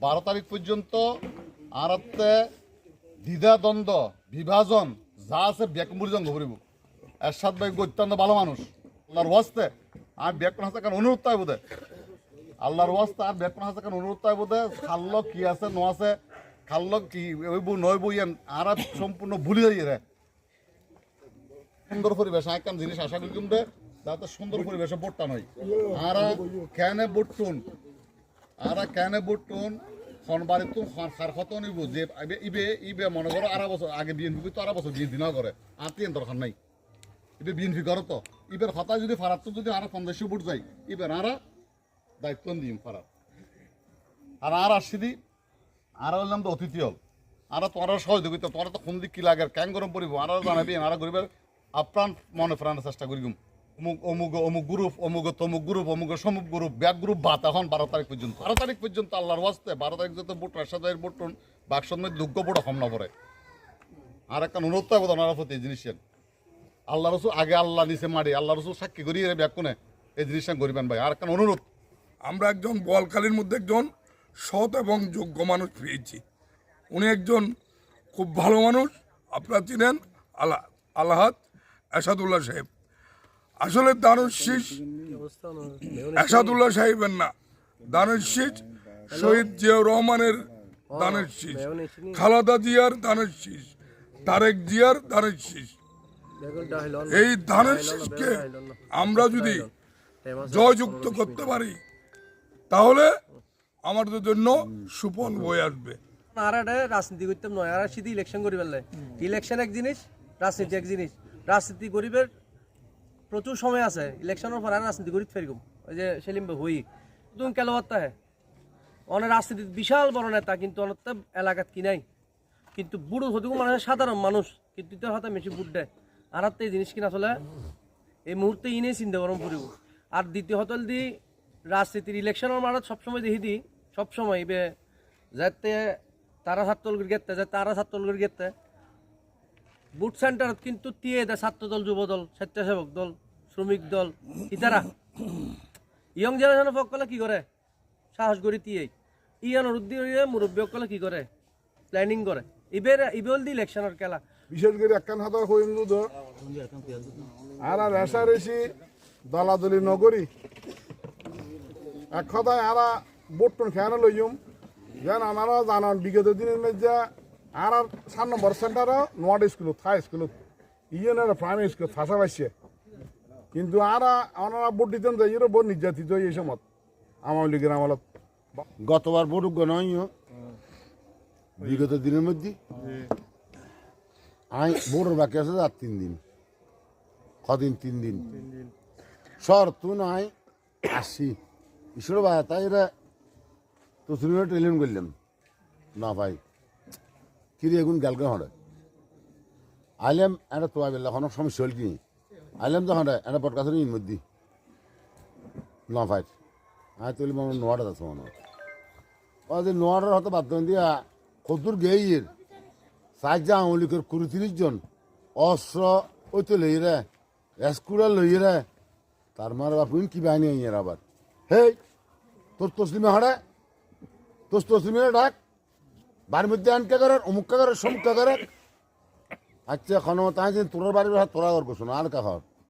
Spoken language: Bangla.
12 তারিখ পর্যন্ত আরাতে দ্বিধা দ্বন্দ্ব বিভাজন যা আছে ব্যাক মুড়িজং ঘুরিব। এরশাদ ভাই অত্যন্ত ভালো মানুষ, আল্লাহর ওয়াস্তে আর ব্যাকরণ হাতে কারণ অনুরোধ তাই বোধে, আল্লাহর ওয়াস্তে আর ব্যাকরণ হাতে কারণ অনুরোধ তাই বোধে। খাল্ল কি আছে ন আছে, খাল্ল কি ওই বউ নয় বই আর সম্পূর্ণ ভুলে যাই রে। সুন্দর পরিবেশ একখান জিনিস আশা করি কিন্তু যাতে সুন্দর পরিবেশে বোটটা নয় আর কেনে বোটটুন খন বাড়ি তো খার খত নিব যে ইবে ইবে মনে করো আড়া বছর আগে বিএনপি তো আড়া বছর বিএনপি না করে আর তিন দরকার নাই। ইবে বিএনপি করো তো ইবের হতায় যদি ফারাত যদি আরো 50 বুট যাই ইবের আরা দায়িত্ব দিম ফারাত আর আর আসছি দি আর বললাম তো অতিথি হল আর তোমরা সহযোগিতা তোমরা তো কোন দিক কি লাগে ক্যাং গরম পড়ব আর জানাবি আর গরিবের আপ্রাণ মনে প্রাণের চেষ্টা করি অমুক অমুক অমুক গ্রুপ অমুক তমুক গ্রুপ অমুক সমুক গ্রুপ ব্যাক গ্রুপ বাত এখন 12 তারিখ পর্যন্ত 12 তারিখ পর্যন্ত আল্লাহর ওয়াস্তে 12 তারিখ যত বুট রাশাদের বুটন বাক্সর মধ্যে দুগ্গ বুট কম না পড়ে। আর একটা অনুরোধ থাকবো ওনার প্রতি এই জিনিসের আল্লাহ রসুল আগে আল্লাহ নিচে মারি আল্লাহ রসুল সাক্ষী করি ব্যাক কোনে এই জিনিসটা করিবেন ভাই। আর একটা অনুরোধ, আমরা একজন বোয়ালখালীর মধ্যে একজন সৎ এবং যোগ্য মানুষ পেয়েছি। উনি একজন খুব ভালো মানুষ, আপনারা চিনেন আল্লাহাদ এরশাদুল্লাহ সাহেব। আসলে দানুশ শীষ এরশাদুল্লাহ সাহেবের না, দানুশ শীষ শহীদ জিয়াউর রহমানের দানের শীষ, খালেদা জিয়ার দানের শীষ, তারেক জিয়ার দানের শীষ। এই দানের শীষকে আমরা যদি জয়যুক্ত করতে পারি তাহলে আমাদের জন্য সুফল বয়ে আসবে। আর রাজনীতি করতাম নয় আর শুধু ইলেকশন করি ফেললে ইলেকশন এক জিনিস রাজনীতি এক জিনিস। রাজনীতি গরিবের প্রচুর সময় আছে, ইলেকশনের পর আর রাজনীতি করি ফেরকম ওই যে সেলিম হই তুমি কেন বার্তা হ্যাঁ অনেক রাজনীতি বিশাল বড় নেতা কিন্তু অনেক এলাকাত কি নাই কিন্তু বুড়ো হতেও মানুষের সাধারণ মানুষ কিন্তু তার হাতে বেশি বুট দেয় আর এই জিনিস কিনা আসলে এই মুহূর্তে ইনেই চিন্তা গরম পড়ব। আর দ্বিতীয় হতল দি রাজনীতির ইলেকশনের মাঠত সবসময় দেখি দি সবসময় এবে যাতে তারা ছাত্রগুলো গেতে যাতে তারা ছাত্রগুলো গেতে বুট সেন্টার কিন্তু তিয়ে দেয় ছাত্র দল যুব দল স্বেচ্ছাসেবক দল শ্রমিক দল ইতারা ইয়ং জেনারেশনের পক্ষলে কি করে সাহস করি তিয়ে ইয়ান উদ্দি মুরব্বী সকলে কি করে প্ল্যানিং করে ইবেল দি ইলেকশনের খেলা বিশেষ করে একখান হাতা হইম আর রেশা রেশি দলাদলি নগরী এক কথায় আর বোটন খেয়ানো লইম যেন আমরা জানান বিগত দিনের মধ্যে আর 7 নম্বর সেন্টারও নোয়াড স্কুল থাই স্কুল ইয়ের প্রাইমারি স্কুল ফাঁসা পাইছে কিন্তু আর আমরা ভোট দিতেন যাই এর ভোট নির্যাতিত এই সময় আওয়ামী লীগের আমলত গতবার ভোট নয় বিগত দিনের মধ্যে আই ভোটের বাকি আছে আর 3 দিন কদিন 3 দিন সর তুই নাই আসি ঈশ্বর ভাই তাই এরা তো তুমি টেলিফোন করলাম না ভাই কিরে এগুন গেলকে হরে আইলাম এটা তো আইবেল এখন সমস্যা হল কি আইলাম তো হরে এটা পডকাস্টের ইন মধ্যে না ভাই আয় তুলি আমার নোয়াটা আছে মনে হয় যে নোয়াটার হয়তো বাধ্য দিয়া কদূর গেইয়ের সাইজ যা আমলিকের 30 জন অস্ত্র ওই তো লই রে স্কুলার লই রে তার মার বাপুন কি বাহিনী আইয়ার আবার হেই তোর তসলিমে হরে তোর তসলিমে ডাক বাড়ির মধ্যে আনকে করে অমুক করে সমুক করে আচ্ছা এখন তাই তোর বাড়ির তোরা ঘর করছো না আর কা ঘর